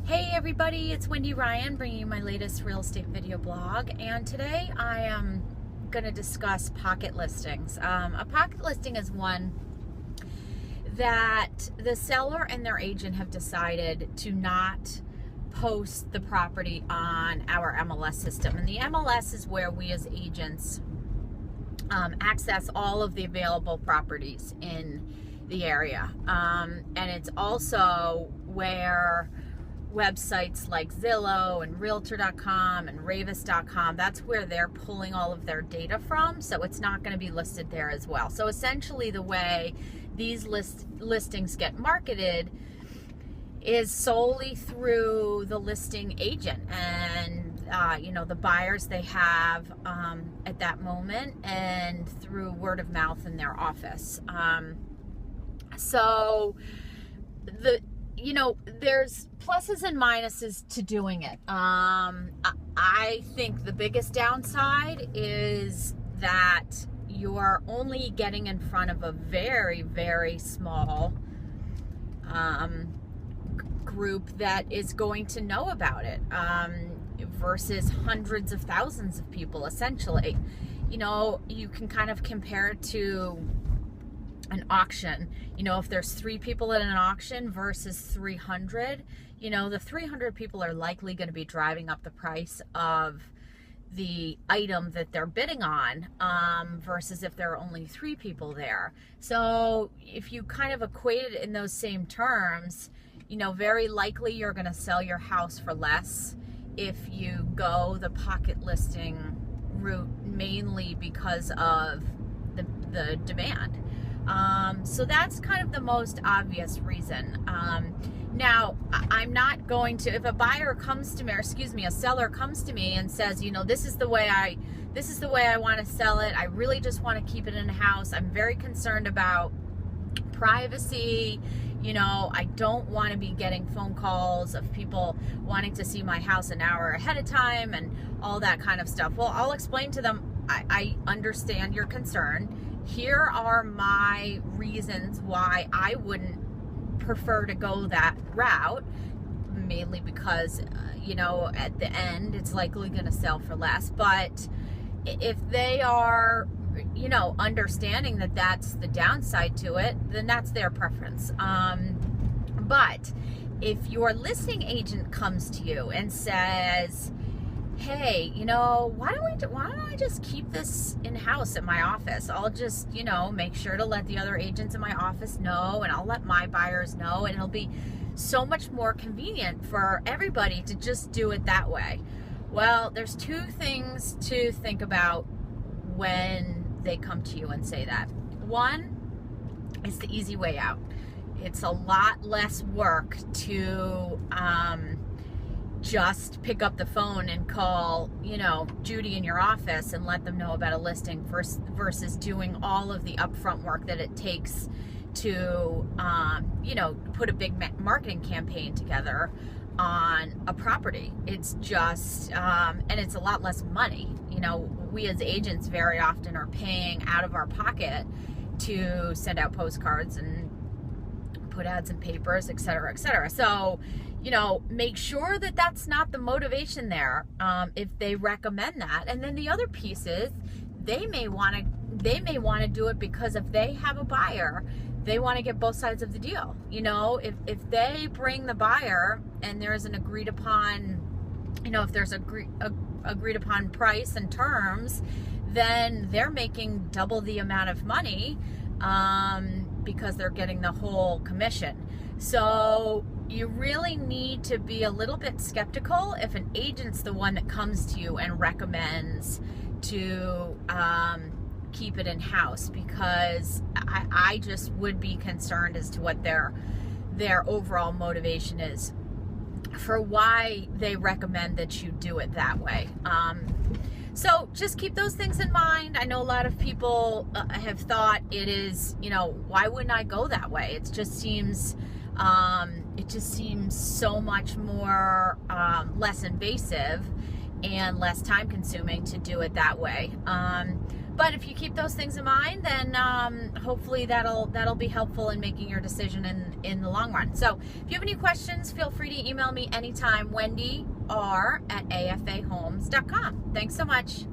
Hey everybody, it's Wendy Ryan bringing you my latest real estate video blog, and today I am going to discuss pocket listings. A pocket listing is one that the seller and their agent have decided to not post the property on our MLS system, and the MLS is where we as agents access all of the available properties in the area, and it's also where websites like Zillow and Realtor.com and Ravis.com, that's where they're pulling all of their data from, so it's not going to be listed there as well. So essentially the way these listings get marketed is solely through the listing agent and the buyers they have at that moment, and through word of mouth in their office. There's pluses and minuses to doing it. I think the biggest downside is that you're only getting in front of a very, very small group that is going to know about it, versus hundreds of thousands of people, essentially. You can kind of compare it to an auction. If there's 3 people at an auction versus 300, the 300 people are likely going to be driving up the price of the item that they're bidding on, versus if there are only 3 people there. So if you kind of equate it in those same terms, very likely you're going to sell your house for less if you go the pocket listing route, mainly because of the demand. So that's kind of the most obvious reason. Now, I'm not going to, if a buyer comes to me, or a seller comes to me and says, this is the way I want to sell it. I really just want to keep it in a house. I'm very concerned about privacy. I don't want to be getting phone calls of people wanting to see my house an hour ahead of time and all that kind of stuff. Well, I'll explain to them, I understand your concern. Here are my reasons why I wouldn't prefer to go that route, mainly because, at the end, it's likely going to sell for less. But if they are, understanding that that's the downside to it, then that's their preference. But if your listing agent comes to you and says, hey, why don't I just keep this in-house at my office? I'll just, make sure to let the other agents in my office know, and I'll let my buyers know, and it'll be so much more convenient for everybody to just do it that way. Well, there's 2 things to think about when they come to you and say that. One is the easy way out. It's a lot less work to just pick up the phone and call, Judy in your office and let them know about a listing, versus doing all of the upfront work that it takes to, put a big marketing campaign together on a property. It's just, and it's a lot less money. We as agents very often are paying out of our pocket to send out postcards and put ads in papers, et cetera, et cetera. So, make sure that that's not the motivation there, if they recommend that. And then the other piece is they may want to do it because if they have a buyer, they want to get both sides of the deal. If they bring the buyer and there's an agreed upon, if there's agreed upon price and terms, then they're making double the amount of money, because they're getting the whole commission. So you really need to be a little bit skeptical if an agent's the one that comes to you and recommends to keep it in-house, because I just would be concerned as to what their overall motivation is for why they recommend that you do it that way. So just keep those things in mind. I know a lot of people have thought it is, why wouldn't I go that way? It just seems so much more less invasive and less time consuming to do it that way. But if you keep those things in mind, then hopefully that'll be helpful in making your decision in the long run. So if you have any questions, feel free to email me anytime, Wendy R@afahomes.com. Thanks so much.